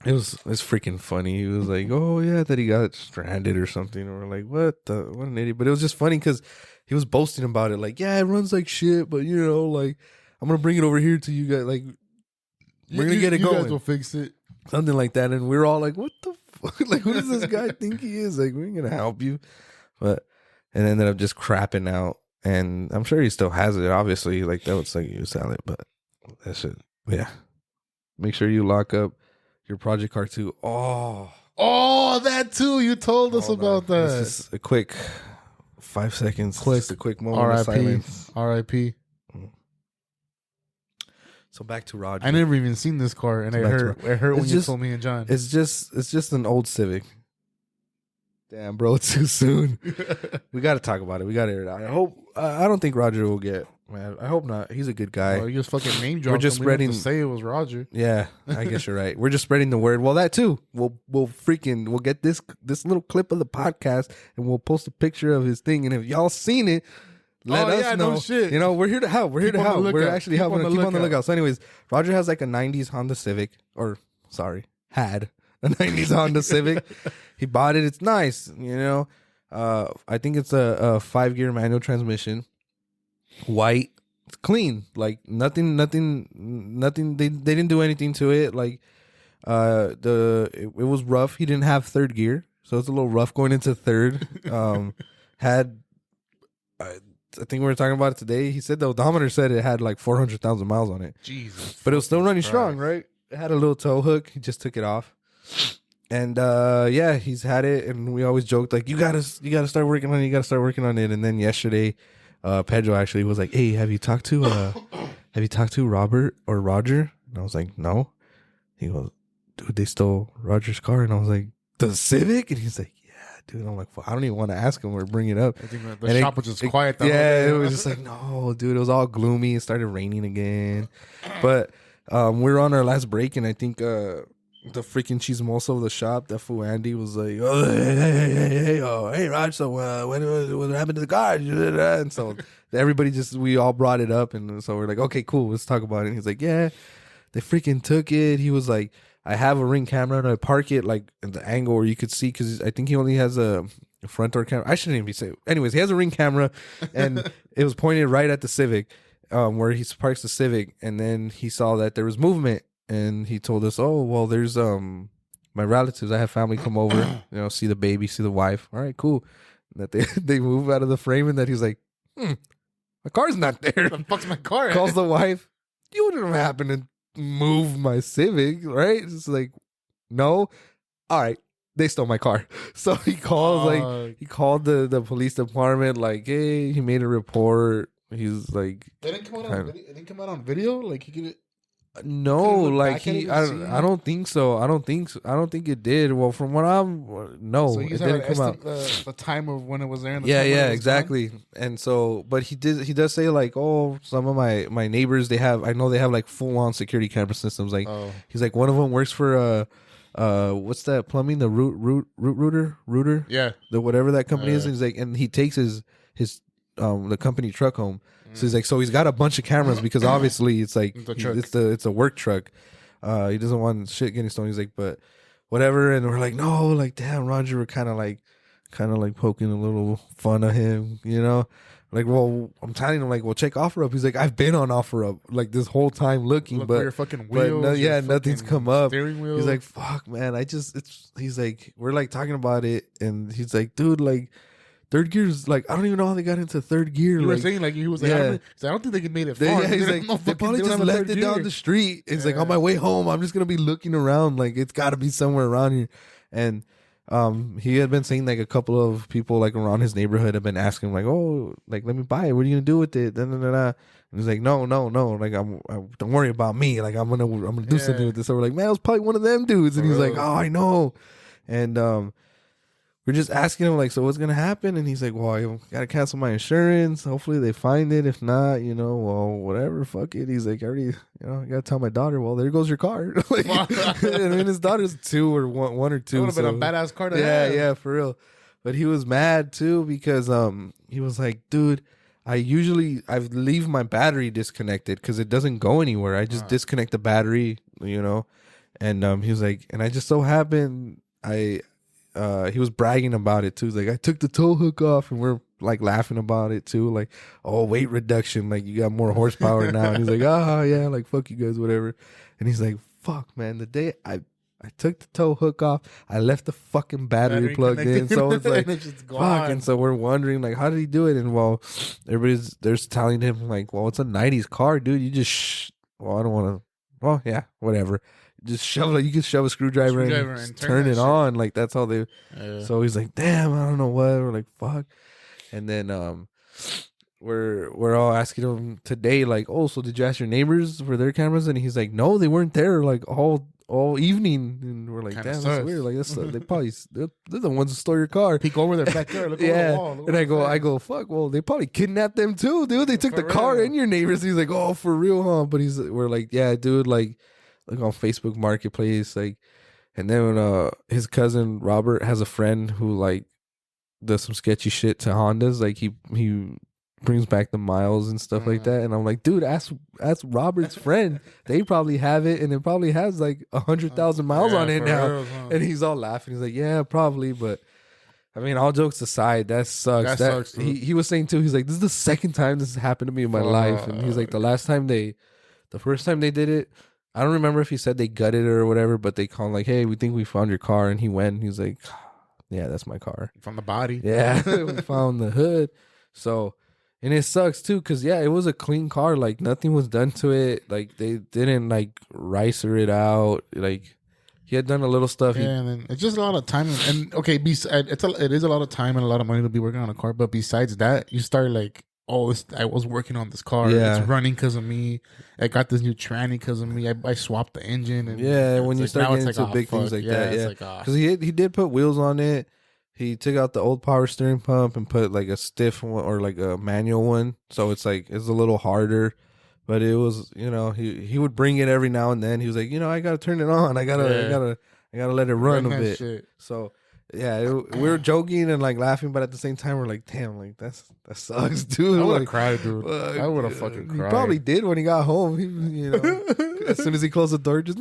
it's freaking funny. He was like, "Oh yeah, that he got stranded or something," and we're like, "What an idiot!" But it was just funny because he was boasting about it, like, "Yeah, it runs like shit, but like." I'm gonna bring it over here to you guys. Like, we're gonna get it going. You guys will fix it. Something like that. And we're all like, what the fuck? Like, who does this guy think he is? Like, we ain't gonna help you. And ended up just crapping out. And I'm sure he still has it, obviously. Like, that would say you sell it, but that shit, yeah. Make sure you lock up your project car too. Oh, that too. You told us about that. This is a quick 5 seconds. Just a quick moment of silence. R.I.P. So back to Roger. I never even seen this car, and it hurt when you told me and John. It's just an old Civic. Damn, bro, it's too soon. We got to talk about it. We got to air it out. I don't think Roger will get. Man, I hope not. He's a good guy. Well, you just fucking name dropped. We're just spreading. Say it was Roger. Yeah, I guess you're right. We're just spreading the word. Well, that too. We'll get this little clip of the podcast, and we'll post a picture of his thing. And if y'all seen it, let us know. No shit. You know, we're here to help. We're actually helping. Keep on the lookout. So, anyways, Roger has like a '90s Honda Civic, had a '90s Honda Civic. He bought it. It's nice. You know, I think it's a 5-gear manual transmission. White, it's clean, like nothing. They didn't do anything to it. Like it was rough. He didn't have third gear, so it's a little rough going into third. I think we were talking about it today. He said the odometer said it had like 400,000 miles on it. Jesus, but it was still running strong, right? It had a little tow hook. He just took it off. And he's had it, and we always joked like, you gotta start working on it. You gotta start working on it. And then yesterday, Pedro actually was like, "Hey, have you talked to Robert or Roger?" And I was like, "No." He goes, "Dude, they stole Roger's car." And I was like, "The Civic?" And he's like, "Yeah, dude." I'm like, well, I don't even want to ask him or bring it up. I think the shop was just quiet. Yeah, it was just like, no, dude. It was all gloomy. It started raining again. But we're on our last break, and I think the freaking chismoso of the shop, that fool Andy, was like, "Oh, hey, Raj, so what happened to the car?" And so we all brought it up, and so we're like, okay, cool, let's talk about it. And he's like, yeah, they freaking took it. He was like, I have a Ring camera, and I park it like at the angle where you could see, because I think he only has a front door camera. I shouldn't even be saying. Anyways, he has a Ring camera, and it was pointed right at the Civic, where he parks the Civic, and then he saw that there was movement. And he told us, "Oh, well, there's my relatives. I have family come over, see the baby, see the wife. All right, cool." And that they move out of the frame, and that he's like, "My car's not there. The fuck's my car?" Calls the wife. You wouldn't have happened to move my Civic, right? It's like, no. All right, they stole my car. So he calls he called the police department. Like, hey, he made a report. He's like, they didn't come out on video. It didn't come out on video. Like he could. No, like I don't think so. I don't think it did. Well, from what so it didn't come out. The time of when it was there. Yeah, exactly. Gone. And so, but he does say like, oh, some of my neighbors, I know they have like full on security camera systems. Like he's like, one of them works for what's that plumbing, the rooter, yeah, the whatever that company is. And he's like, and he takes his the company truck home. So he's like, so he's got a bunch of cameras, because obviously it's like it's a work truck. He doesn't want shit getting stolen. He's like, but whatever. And we're like, no, like, damn, Roger, we're kind of like poking a little fun of him, Like, well, I'm telling him, like, well, check OfferUp. He's like, I've been on OfferUp like this whole time looking, but your fucking wheels, nothing's come up. He's like, fuck, man, he's like, we're like talking about it, and he's like, dude, like, third gear is like, I don't even know how they got into third gear. You were saying like, he was like, I don't think they could made it far. Yeah, he's like, they probably just left it down the street. It's like, on my way home, I'm just gonna be looking around. Like, it's got to be somewhere around here. And he had been saying like a couple of people like around his neighborhood have been asking like, oh, like, let me buy it. What are you gonna do with it? And he's like, no. Like, don't worry about me. Like, I'm gonna do something with this. So we're like, man, it was probably one of them dudes. And he's like, oh, I know. And we're just asking him, like, so what's going to happen? And he's like, well, I got to cancel my insurance. Hopefully they find it. If not, well, whatever, fuck it. He's like, I already, I got to tell my daughter, well, there goes your car. Like, I mean, his daughter's 2 or 1 or 2. That would have been a badass car to have. Yeah, for real. But he was mad, too, because he was like, dude, I leave my battery disconnected because it doesn't go anywhere. I just disconnect the battery, And he was like, and I just so happened, he was bragging about it too. He's like, I took the tow hook off, and we're like laughing about it too. Like, oh, weight reduction. Like, you got more horsepower now. And he's like, oh yeah, like, fuck you guys, whatever. And he's like, fuck, man, the day I took the tow hook off, I left the fucking battery plugged in. So it's like, fuck. And so we're wondering, like, how did he do it? And well, there's telling him like, well, it's a '90s car, dude. You just, well, I don't want to, well, yeah, whatever. Just shove it. You can shove a screwdriver and turn it on. Like, that's how they. So he's like, damn, I don't know what. We're like, fuck. And then we're all asking him today, like, oh, so did you ask your neighbors for their cameras? And he's like, no, they weren't there, like all evening. And we're like, Kinda damn, sus. that's weird. Like, that's they probably they're the ones who stole your car. Peek over their backyard. Look Yeah, over the wall. Look and over I go, fuck. Well, they probably kidnapped them too, dude. They took For the car real. and your neighbors. He's like, oh, for real, huh? But we're like, yeah, dude. Like on Facebook Marketplace, like, and then when, his cousin Robert has a friend who like does some sketchy shit to Hondas. Like he brings back the miles and stuff like that. And I'm like, dude, ask Robert's friend. They probably have it, and it probably has like 100,000 miles on it now. Real, huh? And he's all laughing. He's like, yeah, probably. But I mean, all jokes aside, that sucks. That sucks, dude. He was saying too, he's like, this is the second time this has happened to me in my life. And he's like, the first time they did it, I don't remember if he said they gutted it or whatever, but they called like, hey, we think we found your car. And he went, and he's like, yeah, that's my car. From the body. Yeah, we found the hood. So, and it sucks too, because yeah, it was a clean car. Like nothing was done to it. Like they didn't like ricer it out. Like he had done a little stuff. Yeah, and then it's just a lot of time. And okay, it is a lot of time and a lot of money to be working on a car. But besides that, you start like, oh, I was working on this car. Yeah. It's running because of me. I got this new tranny because of me. I swapped the engine. And yeah, when you like, start getting into big things like that, yeah, because he did put wheels on it. He took out the old power steering pump and put like a stiff one or like a manual one. So it's like, it's a little harder, but it was, he would bring it every now and then. He was like, I got to turn it on. I got to let it run a bit. Shit. So yeah, we were joking and like laughing, but at the same time we're like, damn, like that sucks, dude. I would have like, cried, dude. I would have fucking cried. He probably did when he got home. As soon as he closed the door, just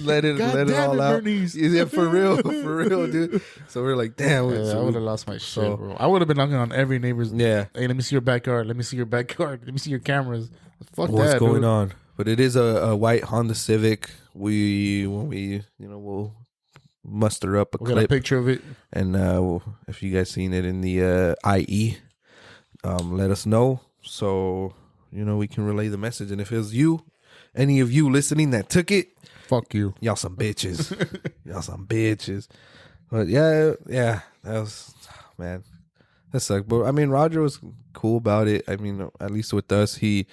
let it all out. Bernice. Yeah, for real, dude. So we're like, damn. Yeah, I would have lost my shit, bro. I would have been knocking on every neighbor's. Yeah. Hey, let me see your backyard. Let me see your backyard. Let me see your cameras. Fuck what's that, going dude. on? But it is a white Honda Civic. We'll muster up a clip, a picture of it, and if you guys seen it in the IE, let us know so we can relay the message. And if it was any of you listening that took it, fuck you, y'all some bitches. Y'all some bitches. But yeah, that was, man, that sucked. But I mean, Roger was cool about it. I mean, at least with us, he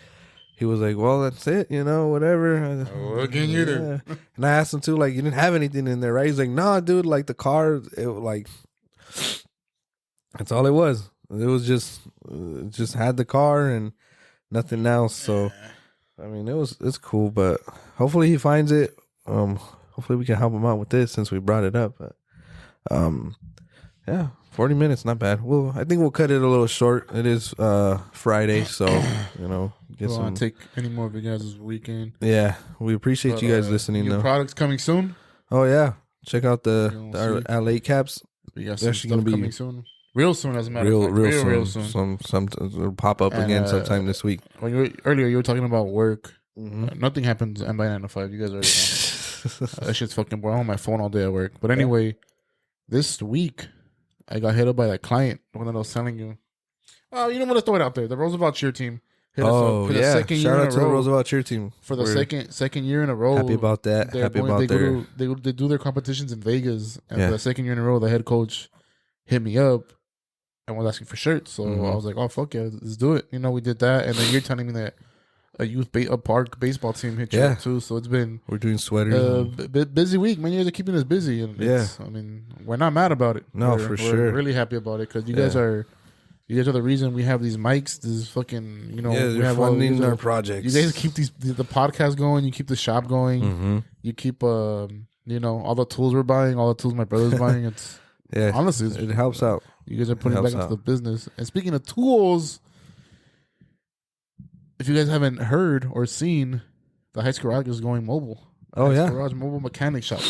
was like, well, that's it, whatever. What can you do? And I asked him too, like, you didn't have anything in there, right? He's like, nah, dude, like the car, that's all it was. It was just had the car and nothing else. So, I mean, it's cool, but hopefully he finds it. Hopefully we can help him out with this since we brought it up. But, yeah, 40 minutes, not bad. Well, I think we'll cut it a little short. It is Friday, so get some. Want to take any more of you guys this weekend? Yeah, we appreciate you guys listening. New products coming soon. Oh yeah, check out our LA caps. We got some stuff coming soon. Real soon, as a matter of fact. Real soon. Some will pop up again sometime this week. Earlier you were talking about work. Mm-hmm. Nothing happens by 9 to 5. You guys already know. That shit's fucking boring. I'm on my phone all day at work. But anyway, this week I got hit up by that client, the one that I was telling you. Oh, you know what? Let's throw it out there. The Roosevelt cheer team hit us up for the second year in a row. Shout out to the Roosevelt cheer team for the second year in a row. Happy about that. They do their competitions in Vegas, and for the second year in a row, the head coach hit me up and was asking for shirts. So I was like, "Oh fuck yeah, let's do it." We did that, and then you're telling me that a park baseball team hit you up too. So it's been we're doing sweaters. Busy week, man. You guys are keeping us busy, and I mean, we're not mad about it. No, we're sure. Really happy about it because you guys are the reason we have these mics. This is fucking we have funding our projects. You guys keep the podcast going. You keep the shop going. Mm-hmm. You keep all the tools we're buying, all the tools my brother's buying. It's honestly it helps out. You guys are putting back into the business. And speaking of tools, if you guys haven't heard or seen, the High School Garage is going mobile. High School Garage mobile mechanic shop.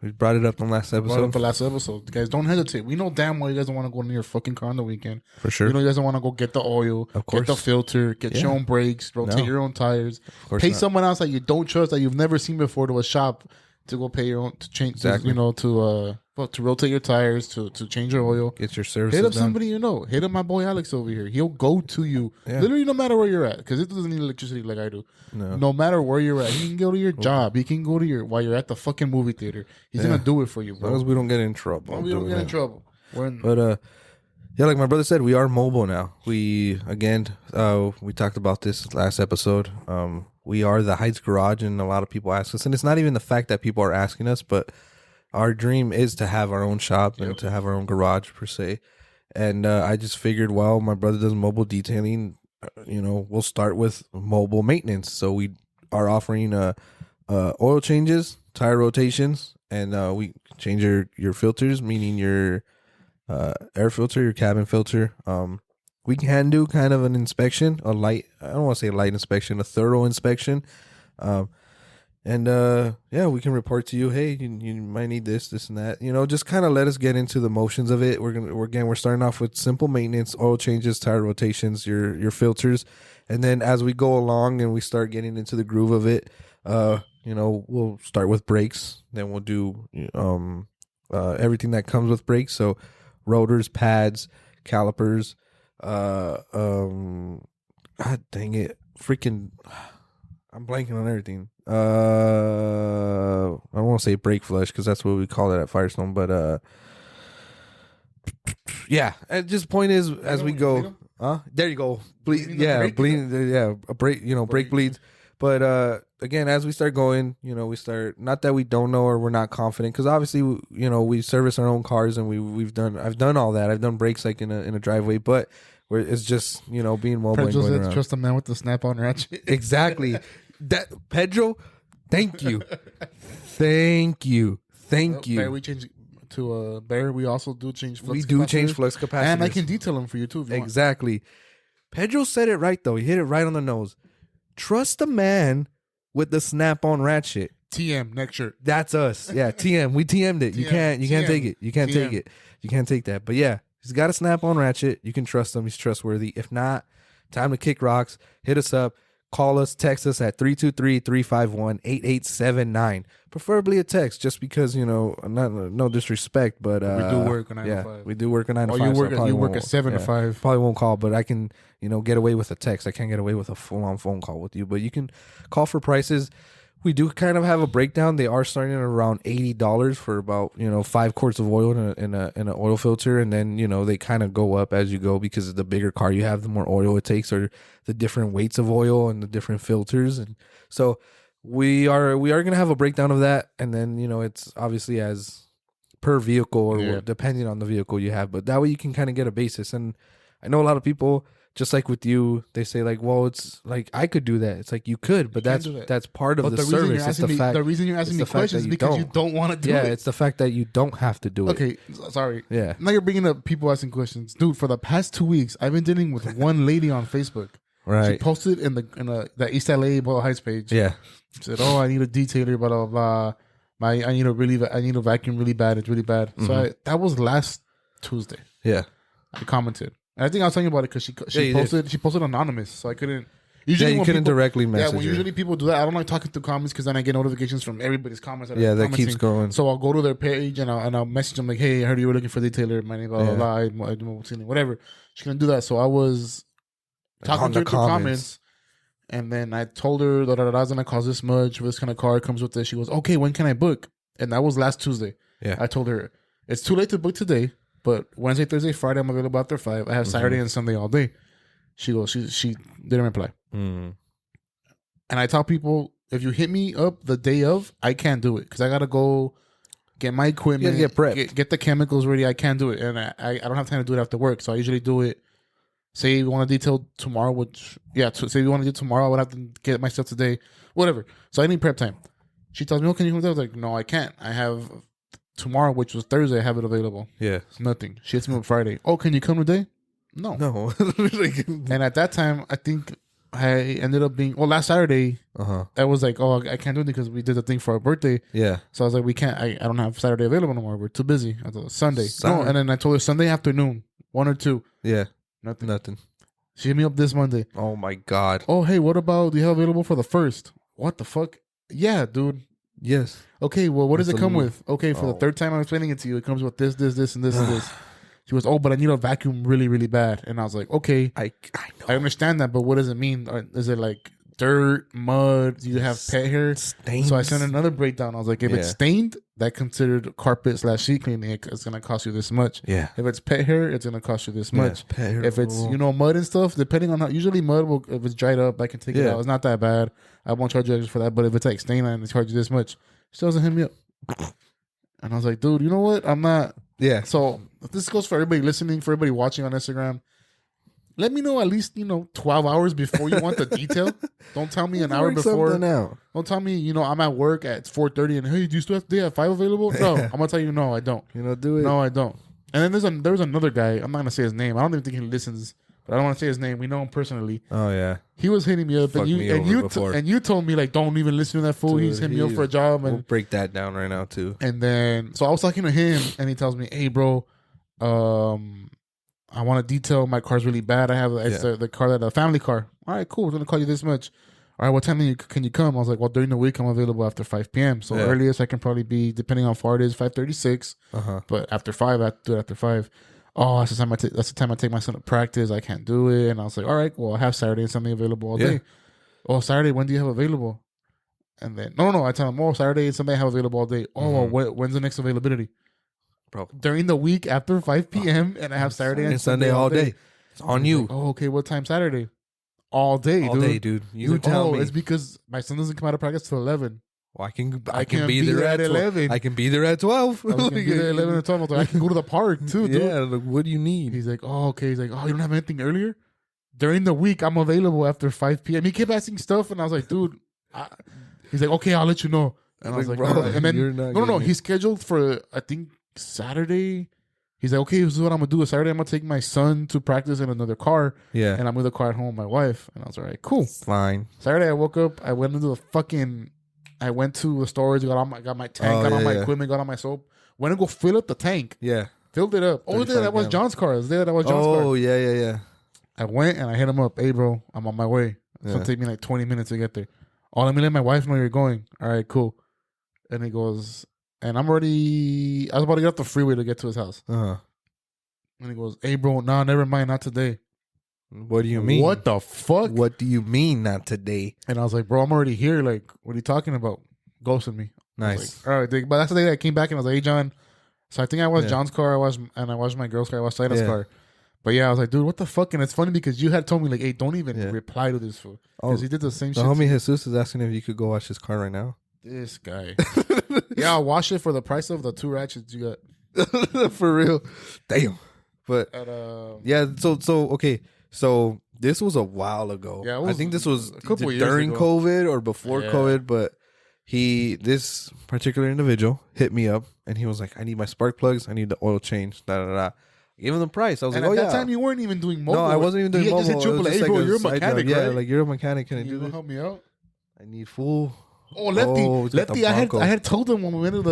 We brought it up on last episode. Guys, don't hesitate. We know damn well you guys don't want to go near your fucking car on the weekend. For sure. You guys don't want to go get the oil, get the filter, get your own brakes, rotate your own tires. Pay someone else that you don't trust, that you've never seen before, to a shop to go pay your own, to change, to rotate your tires, to change your oil. Get your services Hit up done. somebody you know. Hit up my boy Alex over here. He'll go to you. Yeah. Literally no matter where you're at. Because it doesn't need electricity like I do. No matter where you're at. He can go to your job. He can go to while you're at the fucking movie theater. He's going to do it for you, bro. As long as we don't get in trouble. We don't get in trouble. But Yeah, like my brother said, we are mobile now. We talked about this last episode. We are the Heights Garage, and a lot of people ask us, and it's not even the fact that people are asking us, but our dream is to have our own shop and to have our own garage per se. And I just figured, well, my brother does mobile detailing. We'll start with mobile maintenance. So we are offering oil changes, tire rotations, and we change your filters, meaning your air filter, your cabin filter. We can do kind of an inspection, I don't want to say a light inspection, a thorough inspection. And we can report to you, hey, you might need this and that. Just kind of let us get into the motions of it. We're starting off with simple maintenance, oil changes, tire rotations, your filters, and then as we go along and we start getting into the groove of it, we'll start with brakes. Then we'll do everything that comes with brakes. So rotors, pads, calipers. God dang it, freaking. I'm blanking on everything. I don't want to say brake flush because that's what we call it at Firestone, but yeah. And just point is as we go, there you go. Bleed, yeah, bleeding, yeah. A brake, brake bleeds. But again, as we start going, we start, not that we don't know or we're not confident, because obviously, we service our own cars and I've done all that. I've done brakes like in a driveway, but where it's just being mobile. Pedro said, trust a man with the snap-on ratchet. Exactly. That Pedro, thank you. Bear, we change to Bear. We also do change flux. We do change flux capacitors, and I can detail them for you too. If you exactly. Want. Pedro said it right though. He hit it right on the nose. Trust a man with the snap-on ratchet. TM next shirt. That's us. Yeah, TM. We TM'd it. You can't take it. You can't take it. You can't take that. But yeah, he's got a snap-on ratchet. You can trust him. He's trustworthy. If not, time to kick rocks. Hit us up. Call us, text us at 323-351-8879. Preferably a text, just because, no disrespect, but we do work a 9 to 5. We do work a 9 to 5. You work a 7 to 5. Probably won't call, but I can, get away with a text. I can't get away with a full-on phone call with you, but you can call for prices. We do kind of have a breakdown. They are starting at around $80 for about 5 quarts of oil in an oil filter, and then they kind of go up as you go because the bigger car you have, the more oil it takes, or the different weights of oil and the different filters. And so we are gonna have a breakdown of that, and then it's obviously as per vehicle or depending on the vehicle you have, but that way you can kind of get a basis. And I know a lot of people, just like with you, they say like, well, it's like I could do that. It's like you could, but that's part of the service. It's the reason you're asking me questions is because you don't want to do it. Yeah, it's the fact that you don't have to do it. Okay, sorry. Yeah. Now you're bringing up people asking questions, dude. For the past 2 weeks, I've been dealing with one lady on Facebook. Right. She posted in the East LA Boyle Heights page. Yeah. She said, "Oh, I need a detailer, blah blah blah. I need a vacuum really bad. It's really bad." Mm-hmm. So that was last Tuesday. Yeah. I commented. And I think I was talking about it because she posted anonymous, so I couldn't. Usually you couldn't directly message. Yeah, when usually people do that, I don't like talking through comments because then I get notifications from everybody's comments. That keeps going. So I'll go to their page and I'll message them like, "Hey, I heard you were looking for a detailer. My name, blah blah blah. I do mobile detailing, whatever." She couldn't do that, so I was talking to her through comments, and then I told her that I was gonna cost this much for this kind of car. It comes with this. She goes, "Okay, when can I book?" And that was last Tuesday. Yeah, I told her it's too late to book today. But Wednesday, Thursday, Friday, I'm available after 5. I have Saturday and Sunday all day. She goes, she didn't reply. Mm. And I tell people, if you hit me up the day of, I can't do it because I gotta go get my equipment, get prepped, get the chemicals ready. I can't do it, and I don't have time to do it after work. So I usually do it. Say you want to detail tomorrow, say you want to do tomorrow, I would have to get my stuff today, whatever. So I need prep time. She tells me, "Oh, can you come today?" I was like, "No, I can't. I have." Tomorrow, which was Thursday, I have it available. Yeah. It's nothing. She hits me on Friday. "Oh, can you come today?" No. And at that time, I think I ended up being, last Saturday, I was like, "Oh, I can't do it because we did the thing for our birthday." Yeah. So I was like, "We can't, I don't have Saturday available no more. We're too busy." I thought Sunday. No, and then I told her Sunday afternoon, 1 or 2. Yeah. Nothing. She hit me up this Monday. Oh my God. "Oh, hey, what about, do you have available for the 1st? What the fuck? Yeah, dude. Yes. Okay, well, what does it come with? Okay, for the third time I'm explaining it to you, it comes with this, and this, and this. She goes, "Oh, but I need a vacuum really, really bad." And I was like, "Okay, I know. I understand that, but what does it mean? Is it like dirt, mud, you have pet hair. Stains. So I sent another breakdown. I was like, if it's stained, that considered carpet/sheet cleaning. It's gonna cost you this much. Yeah. If it's pet hair, it's gonna cost you this much. Pet hair, if it's mud and stuff, depending on how, usually mud will, if it's dried up, I can take it out. It's not that bad. I won't charge you extra for that. But if it's like stained, I charge you this much. She doesn't hit me up. And I was like, dude, you know what? I'm not. Yeah. So this goes for everybody listening, for everybody watching on Instagram. Let me know at least, 12 hours before you want the detail. Don't tell me an hour before. Don't tell me, I'm at work at 4:30 and, hey, do you still have 5 available? No, I'm going to tell you, no, I don't. Do it. No, I don't. And then there was another guy. I'm not going to say his name. I don't even think he listens, but I don't want to say his name. We know him personally. Oh, yeah. He was hitting me up. And you told me, like, don't even listen to that fool. Dude, he's hitting me up for a job. And we'll break that down right now, too. And then, so I was talking to him, and he tells me, hey, bro, I want to detail. My car's really bad. I have the car, the family car. All right, cool. We're going to call you this much. All right, what time can you come? I was like, well, during the week, I'm available after 5 p.m. So earliest I can probably be, depending on how far it is, 5:36. But after 5, I have to do it after 5. Oh, that's the time I take my son to practice. I can't do it. And I was like, all right, well, I have Saturday and Sunday available all day. Oh, Saturday, when do you have available? And then, no. I tell him, oh, Saturday and Sunday I have available all day. Oh, well, when's the next availability? Bro, during the week after 5 p.m. and I have Saturday and Sunday all day. It's on you. Like, oh, okay. What time Saturday? All day, dude. You tell me. It's because my son doesn't come out of practice till 11. Well, I can be there at 11. I can be there at 12. I can be there at 11 or 12. I can go to the park too, dude. Yeah, like, what do you need? He's like, oh, okay. He's like, oh, you don't have anything earlier? During the week, I'm available after 5 p.m. He kept asking stuff, and I was like, dude. He's like, okay, I'll let you know. And I was like, bro, right. And then, no. He's scheduled for, I think, Saturday. He's like, okay, this is what I'm gonna do. Saturday, I'm gonna take my son to practice in another car. Yeah. And I'm with the car at home with my wife. And I was like, all right, cool. Fine. Saturday, I woke up. I went into I went to the storage, got my tank, got all my equipment, got all my soap. Went to go fill up the tank. Yeah. Filled it up. Oh, that was John's car. That was John's car. Oh, yeah. I went and I hit him up. Hey, bro, I'm on my way. It's gonna take me like 20 minutes to get there. Oh, let me let my wife know you're going. All right, cool. And he goes, and I was about to get off the freeway to get to his house. And he goes, hey, bro, nah, never mind, not today. What do you mean? What the fuck? What do you mean, not today? And I was like, bro, I'm already here. Like, what are you talking about? Ghosted me. Nice. Like, all right, but that's the day that I came back and I was like, hey, John. So I think I watched John's car. I watched my girl's car. I watched Saida's car. But yeah, I was like, dude, what the fuck? And it's funny because you had told me, like, hey, don't even reply to this fool. Because he did the same shit. The homie Jesus is asking if you could go wash his car right now. This guy. Yeah, I'll wash it for the price of the 2 ratchets you got. For real. Damn. But, yeah, so, okay. So, this was a while ago. Yeah, I think this was a couple during COVID or before COVID, but this particular individual hit me up and he was like, I need my spark plugs. I need the oil change. Gave him the price. I was like, at that time you weren't even doing mobile. No, I wasn't even doing mobile. Just hit you up like, hey, bro, you're a mechanic, right? Yeah, like, you're a mechanic. Can you help me out? I need full. Oh, Lefty. I had told him when we went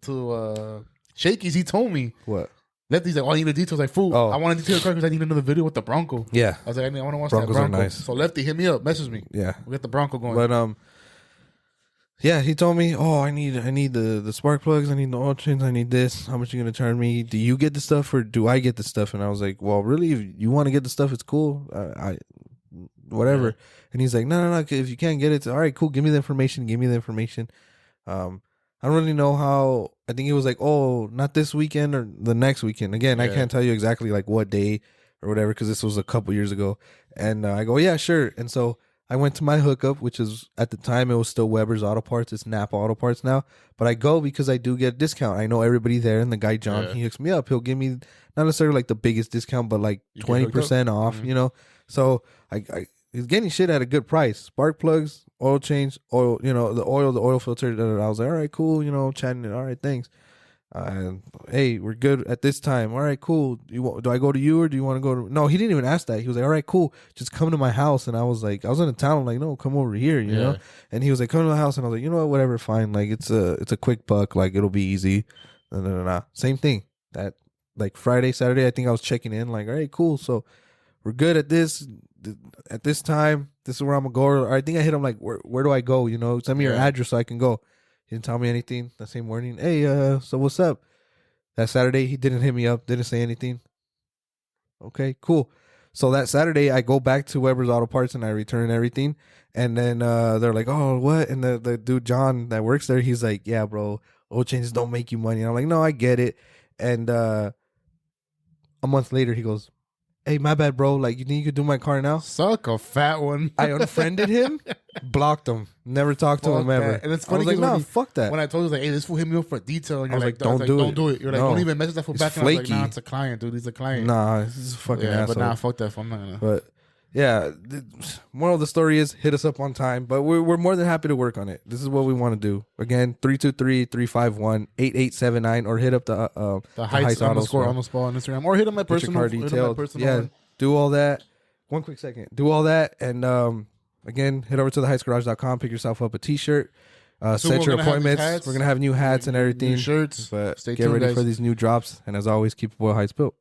to Shakey's. He told me what. Lefty's like, oh, I need the details. Like, fool, I want to detail the car because I need another video with the Bronco. Yeah, I was like, I want to watch that Bronco. Nice. So Lefty hit me up, message me. Yeah, we get the Bronco going. But yeah, he told me, oh, I need the spark plugs, I need the oil change, I need this. How much are you gonna charge me? Do you get the stuff or do I get the stuff? And I was like, well, really, if you want to get the stuff, it's cool. Whatever. Yeah. And he's like, no. If you can't get it, all right, cool. Give me the information. I don't really know how. I think it was like, oh, not this weekend or the next weekend. Again, I can't tell you exactly like what day or whatever because this was a couple years ago. And I go, yeah, sure. And so I went to my hookup, which is at the time it was still Weber's Auto Parts. It's Napa Auto Parts now. But I go because I do get a discount. I know everybody there, and the guy John, he hooks me up. He'll give me not necessarily like the biggest discount, but like 20% off. You know, so I he's getting shit at a good price. Spark plugs, oil change, oil. You know, the oil filter. I was like, all right, cool. You know, chatting it. All right, thanks. Hey, we're good at this time. All right, cool. Do I go to you or do you want to go to? No, he didn't even ask that. He was like, all right, cool. Just come to my house. And I was like, I was in a town. I'm like, no, come over here. You know. And he was like, come to my house. And I was like, you know what, whatever, fine. Like it's a quick buck. Like it'll be easy. Nah. Same thing. That like Friday, Saturday. I think I was checking in. Like, all right, cool. So we're good at this. At this time, this is where I'm gonna go. Or I think I hit him like, where do I go? You know, send me your address so I can go. He didn't tell me anything that same morning. Hey, so what's up? That Saturday, he didn't hit me up, didn't say anything. Okay, cool. So that Saturday, I go back to Weber's Auto Parts and I return everything. And then they're like, oh, what? And the dude, John, that works there, he's like, yeah, bro, oil changes don't make you money. And I'm like, no, I get it. And a month later, he goes, hey, my bad, bro. Like, you think you could do my car now? Suck a fat one. I unfriended him, blocked him, never talked to him ever. And it's funny, I was like, nah, fuck that. When I told you, like, hey, this fool hit me up for detail. And I was like, don't do it. You're like, don't even message that fool back. And I was like, nah, it's a client, dude. He's a client. Nah, he's a fucking asshole. But nah, fuck that. I'm not gonna. But yeah, the moral of the story is hit us up on time. But we're more than happy to work on it. This is what we want to do. Again, 323-351-8879 or hit up the Heights underscore on Instagram or hit up my personal details. Yeah. Do all that. One quick second. Do all that. And again, head over to theheightsgarage.com. Pick yourself up a t-shirt. Set your appointments. We're going to have new hats and everything. New shirts. But get ready for these new drops. And as always, keep Boyle Heights built.